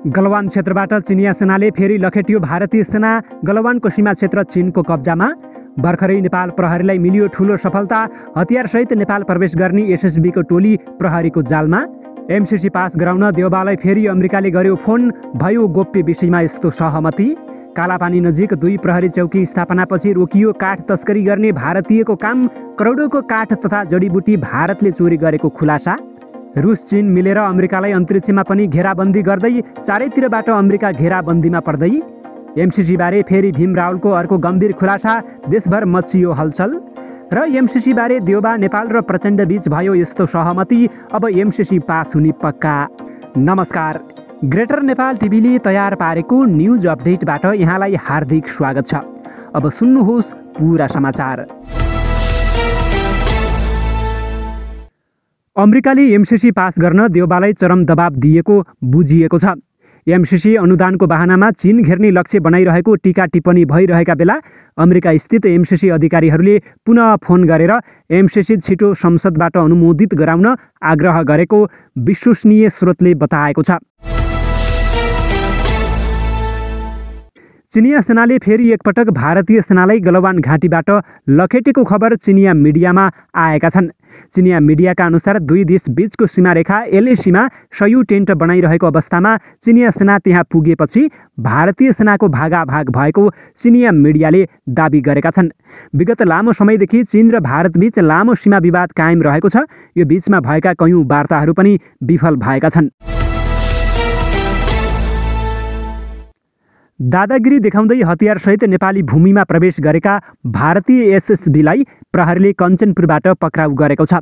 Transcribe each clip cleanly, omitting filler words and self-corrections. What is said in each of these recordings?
गलवान क्षेत्रबाट चिनिया सेनाले फेरि लखेटियो भारतीय सेना। गलवानको सीमा क्षेत्र चीनको कब्जामा। भर्खरै नेपाल प्रहरीलाई मिलियो ठूलो सफलता। हतियारसहित नेपाल प्रवेश गर्ने एसएसबीको टोली प्रहरीको जालमा। एमसीसी पास गराउन देउबालाई फेरि अमेरिकाले गर्यो फोन। भयो गोप्य विषयमा यस्तो सहमति। कालापानी नजिक 2 प्रहरी चौकी स्थापनापछि रोकियो काठ तस्करी गर्ने भारतीयको काम। करोडौँको काठ तथा जडीबुटी भारतले चोरी गरेको खुलासा। रुस चीन मिलेर अमेरिकालाई अन्तरिक्षमा पनि घेराबन्दी गर्दै। चारैतिरबाट अमेरिका घेराबन्दीमा पर्दै। एमसीसी बारे फेरि भीम रावलको अर्को गम्भीर खुलासा। देशभर मचियो हलचल। र एमसीसी बारे देउबा नेपाल र प्रचण्ड बीच भयो यस्तो सहमति। अब एमसीसी पास हुने पक्का। नमस्कार, ग्रेटर नेपाल टिभीले तयार पारेको न्युज अपडेटबाट यहाँलाई हार्दिक स्वागत छ। अब सुन्नुहोस् पुरा समाचार। अमेरिकाले एमसीसी पास गर्न देउबालाई चरम दबाब दिएको बुझिएको छ। एमसीसी अनुदानको बहानामा चीन घेर्ने लक्ष्य बनाइरहेको टीका टिप्पणी भइरहेका बेला अमेरिका स्थित एमसीसी अधिकारीहरूले पुनः फोन गरेर एमसीसी छिटो संसदबाट अनुमोदित गराउन आग्रह गरेको विश्वसनीय स्रोतले बताएको छ। चिनिया सेनाले फेरि एकपटक भारतीय सेनालाई गलवान घाँटीबाट लखेटेको खबर चिनिया मिडियामा आएका छन्। चिनिया मिडियाका अनुसार 2 देश बीचको सीमारेखा एलएसीमा 100 टेन्ट बनाइरहेको अवस्थामा चिनिया सेना त्यहाँ पुगेपछि भारतीय सेनाको भागाभाग भएको चिनिया मिडियाले दाबी गरेका छन्। विगत लामो समयदेखि चीन र भारतबीच लामो सीमा विवाद कायम रहेको छ। यो बीचमा भएका कयौं वार्ताहरू पनि विफल भएका छन्। दादागिरी देखाउँदै हतियारसहित नेपाली भूमिमा प्रवेश गरेका भारतीय एसएसबीलाई प्रहरीले कञ्चनपुरबाट पक्राउ गरेको छ।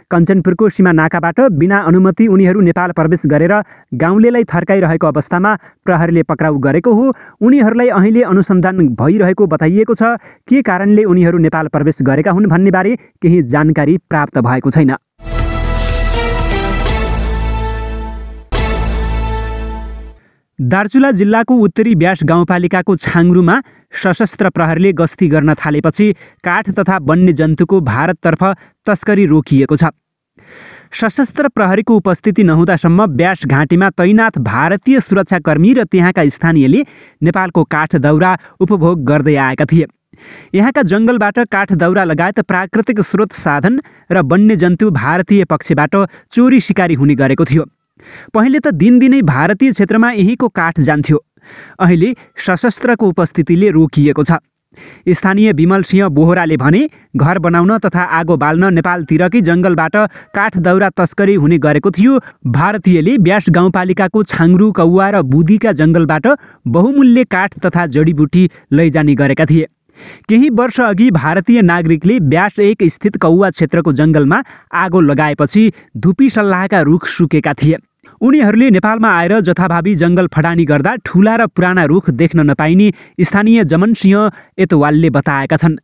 कञ्चनपुरको सीमा नाकाबाट बिना अनुमति उनीहरू नेपाल प्रवेश गरेर गाउँलेलाई थर्काइरहेको अवस्थामा प्रहरीले पक्राउ गरेको हो। उनीहरूलाई अहिले अनुसन्धान भइरहेको बताइएको छ। के कारणले उनीहरू नेपाल प्रवेश गरेका हुन् भन्ने बारे केही जानकारी प्राप्त भएको छैन। दार्चुला जिल्लाको उत्तरी ब्यास गाउँपालिकाको छाङ्रुमा सशस्त्र प्रहरीले गस्ती गर्न थालेपछि काठ तथा वन्यजन्तुको भारततर्फ तस्करी रोकिएको छ। सशस्त्र प्रहरीको उपस्थिति नहुँदासम्म ब्यास घाँटीमा तैनाथ भारतीय सुरक्षाकर्मी र त्यहाँका स्थानीयले नेपालको काठ दाउरा उपभोग गर्दै आएका थिए। यहाँका जङ्गलबाट काठ दाउरा लगायत प्राकृतिक स्रोत साधन र वन्यजन्तु भारतीय पक्षबाट चोरी सिकारी हुने गरेको थियो। पहिले त दिनदिनै भारतीय क्षेत्रमा यहीँको काठ जान्थ्यो। अहिले सशस्त्रको उपस्थितिले रोकिएको छ। स्थानीय विमल सिंह बोहराले भने घर बनाउन तथा आगो बाल्न नेपालतिरकै जङ्गलबाट काठ दाउरा तस्करी हुने गरेको थियो। भारतीयले ब्यास गाउँपालिकाको छाङ्रु, कौवा र बुदीका जङ्गलबाट बहुमूल्य काठ तथा जडीबुटी लैजाने गरेका थिए। केही वर्ष अघि भारतीय नागरिकले ब्यास 1 स्थित कौवा क्षेत्रको जङ्गलमा आगो लगाएपछि धुपी सल्लाहका रुख सुकेका थिए। उनीहरूले नेपालमा आएर जथाभावी जङ्गल फडानी गर्दा ठूला र पुराना रुख देख्न नपाइने स्थानीय जमन सिंह एतवालले बताएका छन्।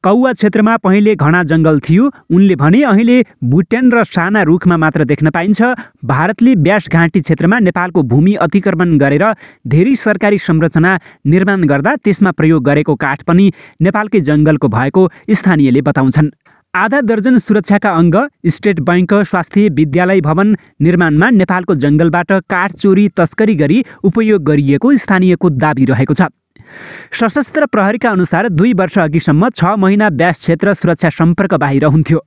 कौवा क्षेत्रमा पहिले घना जङ्गल थियो। उनले भने अहिले बुट्यान र साना रुखमा मात्र देख्न पाइन्छ। भारतले ब्यास घाँटी क्षेत्रमा नेपालको भूमि अतिक्रमण गरेर धेरै सरकारी संरचना निर्माण गर्दा त्यसमा प्रयोग गरेको काठ पनि नेपालकै जङ्गलको भएको स्थानीयले बताउँछन्। आधा दर्जन सुरक्षाका अङ्ग, स्टेट बैंक, स्वास्थ्य, विद्यालय भवन निर्माणमा नेपालको जङ्गलबाट काठ चोरी तस्करी गरी उपयोग गरिएको स्थानीयको दाबी रहेको छ। सशस्त्र प्रहरीका अनुसार 2 वर्ष अघिसम्म 6 महिना ब्यास क्षेत्र सुरक्षा सम्पर्क बाहिर हुन्थ्यो।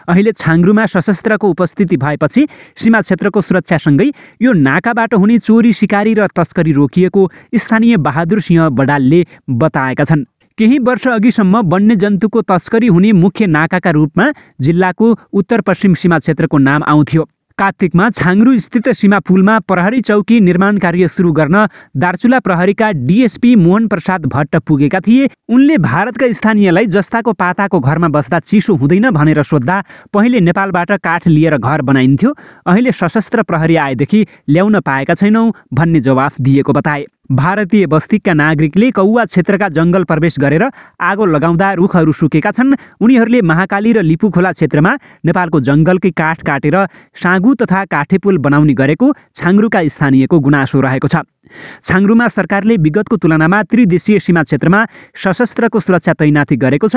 अहिले छाङ्रुमा सशस्त्रको उपस्थिति भएपछि सीमा क्षेत्रको सुरक्षासँगै यो नाकाबाट हुने चोरी सिकारी र तस्करी रोकिएको स्थानीय बहादुर सिंह बडालले बताएका छन्। केही वर्ष अघिसम्म वन्यजन्तुको तस्करी हुने मुख्य नाकाका रूपमा जिल्लाको उत्तर पश्चिम सीमा क्षेत्रको नाम आउँथ्यो। कार्तिकमा छाङ्रु स्थित सीमा पुलमा प्रहरी चौकी निर्माण कार्य सुरु गर्न दार्चुला प्रहरीका डीएसपी मोहन प्रसाद भट्ट पुगेका थिए। उनले भारतका स्थानीयलाई जस्ताको पाताको घरमा बस्दा चिसो हुँदैन भनेर सोद्धा पहिले नेपालबाट काठ लिएर घर बनाइन्थ्यो। अहिले सशस्त्र प्रहरी आएदेखि ल्याउन पाएका छैनौँ भन्ने जवाफ दिएको बताए। भारतीय बस्तिकका नागरिकले कौवा क्षेत्रका जङ्गल प्रवेश गरेर आगो लगाउँदा रुखहरू सुकेका छन्। उनीहरूले महाकाली र लिपुखोला क्षेत्रमा नेपालको जङ्गलकै काठ काटेर साँगु तथा काठेपुल बनाउने गरेको छाङ्रुका स्थानीयको गुनासो रहेको छ। छाङ्रुमा सरकारले विगतको तुलनामा त्रिदेशीय सीमा क्षेत्रमा सशस्त्रको सुरक्षा तैनाथी गरेको छ।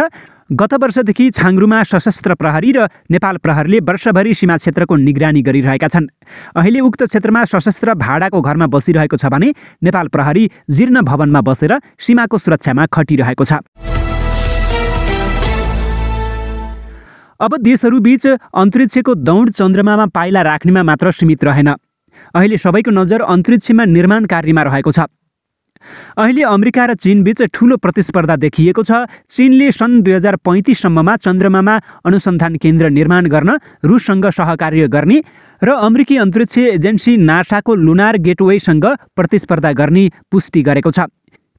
गत वर्षदेखि छाङ्रुमा सशस्त्र प्रहरी र नेपाल प्रहरीले वर्षभरि सीमा क्षेत्रको निगरानी गरिरहेका छन्। अहिले उक्त क्षेत्रमा सशस्त्र भाडाको घरमा बसिरहेको छ भने नेपाल प्रहरी जीर्ण भवनमा बसेर सीमाको सुरक्षामा खटिरहेको छ। अब देशहरूबीच अन्तरिक्षको दौड चन्द्रमामा पाइला राख्नेमा मात्र सीमित रहेन। अहिले सबैको नजर अन्तरिक्षमा निर्माण कार्यमा रहेको छ। अहिले अमेरिका र चीनबीच ठूलो प्रतिस्पर्धा देखिएको छ। चीनले सन् 2035 सम्ममा चन्द्रमामा अनुसन्धान केन्द्र निर्माण गर्न रुससँग सहकार्य गर्ने र अमेरिकी अन्तरिक्ष एजेन्सी नासाको लुनार गेटवेसँग प्रतिस्पर्धा गर्ने पुष्टि गरेको छ।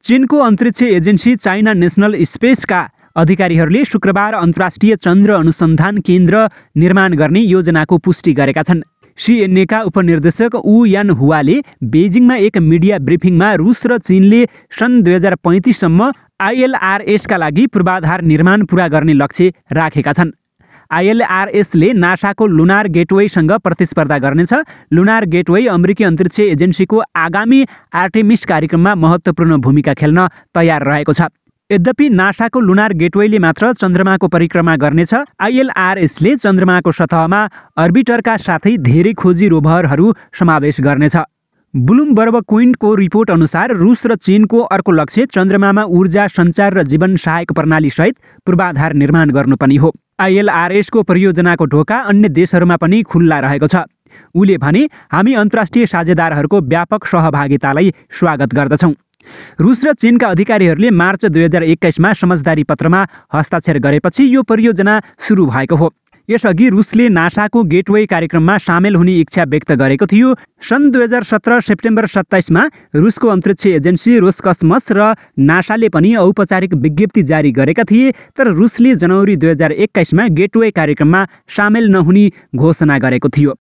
चीनको अन्तरिक्ष एजेन्सी चाइना नेसनल स्पेसका अधिकारीहरूले शुक्रबार अन्तर्राष्ट्रिय चन्द्र अनुसन्धान केन्द्र निर्माण गर्ने योजनाको पुष्टि गरेका छन्। सिएनएका उपनिर्देशक ऊ यान हुवाले बेजिङमा एक मिडिया ब्रिफिङमा रुस र चीनले सन् 2035 सम्म आईएलआरएसका लागि पूर्वाधार निर्माण पूरा गर्ने लक्ष्य राखेका छन्। आईएलआरएसले नासाको लुनार गेटवेसँग प्रतिस्पर्धा गर्नेछ। लुनार गेटवे अमेरिकी अन्तरिक्ष एजेन्सीको आगामी आर्टेमिस कार्यक्रममा महत्त्वपूर्ण भूमिका खेल्न तयार रहेको छ। यद्यपि नासाको लुनार गेटवेले मात्र चन्द्रमाको परिक्रमा गर्नेछ। आईएलआरएसले चन्द्रमाको सतहमा अर्बिटरका साथै धेरै खोजी रोभरहरू समावेश गर्नेछ। ब्लुमबर्ग क्विन्टको रिपोर्ट अनुसार रुस र चीनको अर्को लक्ष्य चन्द्रमामा ऊर्जा सञ्चार र जीवन सहायक प्रणालीसहित पूर्वाधार निर्माण गर्नु पनि हो। आईएलआरएसको परियोजनाको ढोका अन्य देशहरूमा पनि खुल्ला रहेको छ। उले भने, हामी अन्तर्राष्ट्रिय साझेदारहरूको व्यापक सहभागितालाई स्वागत गर्दछौँ। रुस र चीनका अधिकारीहरूले मार्च 2021मा समझदारी पत्रमा हस्ताक्षर गरेपछि यो परियोजना सुरु भएको हो। यसअघि रुसले नासाको गेटवे कार्यक्रममा सामेल हुने इच्छा व्यक्त गरेको थियो। सन् 2017 सेप्टेम्बर 27मा रुसको अन्तरिक्ष एजेन्सी रोसकस्मस र नासाले पनि औपचारिक विज्ञप्ति जारी गरेका थिए, तर रुसले जनवरी 2021मा गेटवे कार्यक्रममा सामेल नहुने घोषणा गरेको थियो।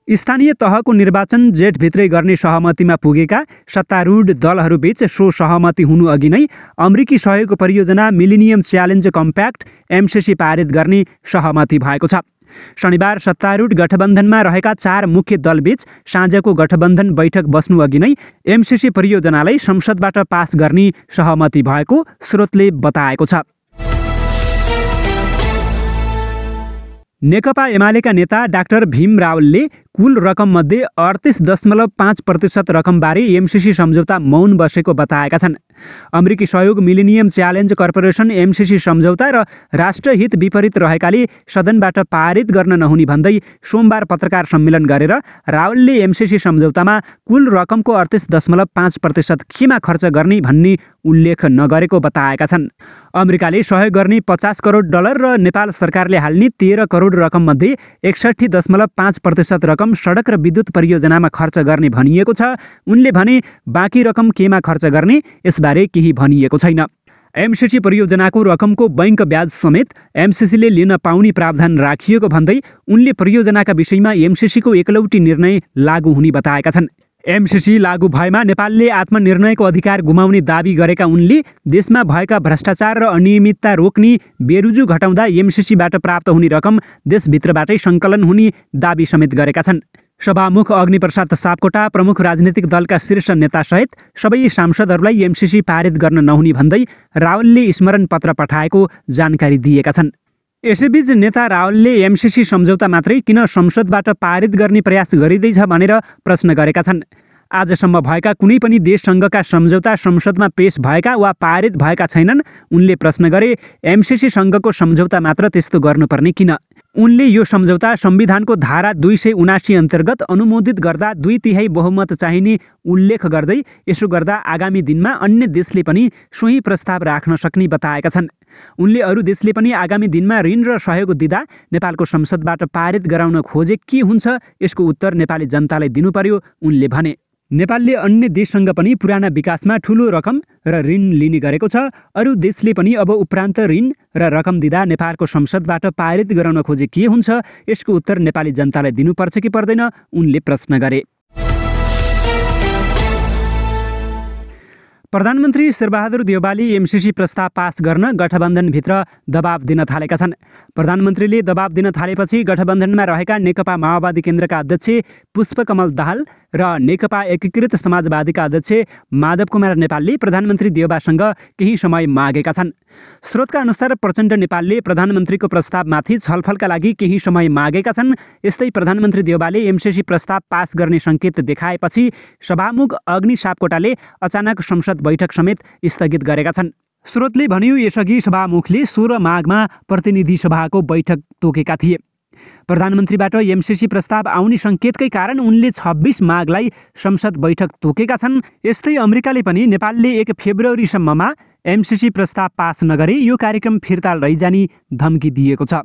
स्थानीय तहको निर्वाचन जेठभित्रै गर्ने सहमतिमा पुगेका सत्तारूढ दलहरूबीच सो सहमति हुनु अघि नै अमेरिकी सहयोग परियोजना मिलेनियम च्यालेन्ज कम्प्याक्ट एमसिसी पारित गर्ने सहमति भएको छ। शनिबार सत्तारूढ गठबन्धनमा रहेका 4 मुख्य दलबीच साँझको गठबन्धन बैठक बस्नु अघि नै एमसिसी परियोजनालाई संसदबाट पास गर्ने सहमति भएको स्रोतले बताएको छ। नेकपा एमालेका नेता डाक्टर भीम रावलले कुल रकममध्ये 38.5% रकमबारे एमसिसी सम्झौता मौन बसेको बताएका छन्। अमेरिकी सहयोग मिलेनियम च्यालेन्ज कर्पोरेसन एमसिसी सम्झौता र राष्ट्रहित विपरीत रहेकाले सदनबाट पारित गर्न नहुने भन्दै सोमबार पत्रकार सम्मेलन गरेर रावलले एमसिसी सम्झौतामा कुल रकमको 38.5% केमा खर्च गर्ने भन्ने उल्लेख नगरेको बताएका छन्। अमेरिकाले सहयोग गर्ने $50 करोड र नेपाल सरकारले हाल्ने 13 करोड रकममध्ये 61.5% रकम सडक र विद्युत परियोजनामा खर्च गर्ने भनिएको छ। उनले भने, बाँकी रकम केमा खर्च गर्ने यसबारे केही भनिएको छैन। एमसिसी परियोजनाको रकमको बैंक ब्याज समेत एमसिसीले लिन पाउने प्रावधान राखिएको भन्दै उनले परियोजनाका विषयमा एमसिसीको एकलौटी निर्णय लागू हुने बताएका छन्। एमसिसी लागू भएमा नेपालले आत्मनिर्णयको अधिकार गुमाउने दाबी गरेका उनले देशमा भएका भ्रष्टाचार र अनियमितता रोक्ने बेरुजु घटाउँदा एमसिसीबाट प्राप्त हुने रकम देशभित्रबाटै सङ्कलन हुने दाबी समेत गरेका छन्। सभामुख अग्निप्रसाद सापकोटा प्रमुख राजनीतिक दलका शीर्ष नेतासहित सबै सांसदहरूलाई एमसिसी पारित गर्न नहुने भन्दै रावलले स्मरण पत्र पठाएको जानकारी दिएका छन्। यसैबीच नेता रावलले एमसिसी सम्झौता मात्रै किन संसदबाट पारित गर्ने प्रयास गरिँदैछ भनेर प्रश्न गरेका छन्। आजसम्म भएका कुनै पनि देशसँगका सम्झौता संसदमा पेश भएका वा पारित भएका छैनन्। उनले प्रश्न गरे, एमसिसीसँगको सम्झौता मात्र त्यस्तो गर्नुपर्ने किन? उनले यो सम्झौता संविधानको धारा 279 अन्तर्गत अनुमोदित गर्दा 2/3 बहुमत चाहिने उल्लेख गर्दै यसो गर्दा आगामी दिनमा अन्य देशले पनि सोही प्रस्ताव राख्न सक्ने बताएका छन्। उनले अरू देशले पनि आगामी दिनमा ऋण र सहयोग दिँदा नेपालको संसदबाट पारित गराउन खोजे के हुन्छ, यसको उत्तर नेपाली जनतालाई दिनु पर्यो। उनले भने, नेपालले अन्य देशसँग पनि पुराना विकासमा ठूलो रकम र ऋण लिने गरेको छ। अरू देशले पनि अब उपरान्त ऋण र रकम दिँदा नेपालको संसदबाट पारित गराउन खोजे के हुन्छ, यसको उत्तर नेपाली जनतालाई दिनुपर्छ कि पर्दैन, उनले प्रश्न गरे। प्रधानमन्त्री शेरबहादुर देउवाले एमसिसी प्रस्ताव पास गर्न गठबन्धनभित्र दबाब दिन थालेका छन्। प्रधानमन्त्रीले दबाब दिन थालेपछि गठबन्धनमा रहेका नेकपा माओवादी केन्द्रका अध्यक्ष पुष्पकमल दाहाल र नेकपा एकीकृत समाजवादीका अध्यक्ष माधव कुमार नेपालले प्रधानमन्त्री देउवासँग केही समय मागेका छन्। स्रोतका अनुसार प्रचण्ड नेपालले प्रधानमन्त्रीको प्रस्तावमाथि छलफलका लागि केही समय मागेका छन्। यस्तै प्रधानमन्त्री देउवाले एमसिसी प्रस्ताव पास गर्ने सङ्केत देखाएपछि सभामुख अग्नि सापकोटाले अचानक संसद बैठक समेत स्थगित गरेका छन्। स्रोतले भन्यो यसअघि सभामुखले 16 माघमा प्रतिनिधि सभाको बैठक तोकेका थिए। प्रधानमन्त्रीबाट एमसिसी प्रस्ताव आउने सङ्केतकै कारण उनले 26 माघलाई संसद बैठक तोकेका छन्। यस्तै अमेरिकाले पनि नेपालले 1 फेब्रुअरीसम्ममा एमसिसी प्रस्ताव पास नगरे यो कार्यक्रम फिर्ता लैजाने धम्की दिएको छ।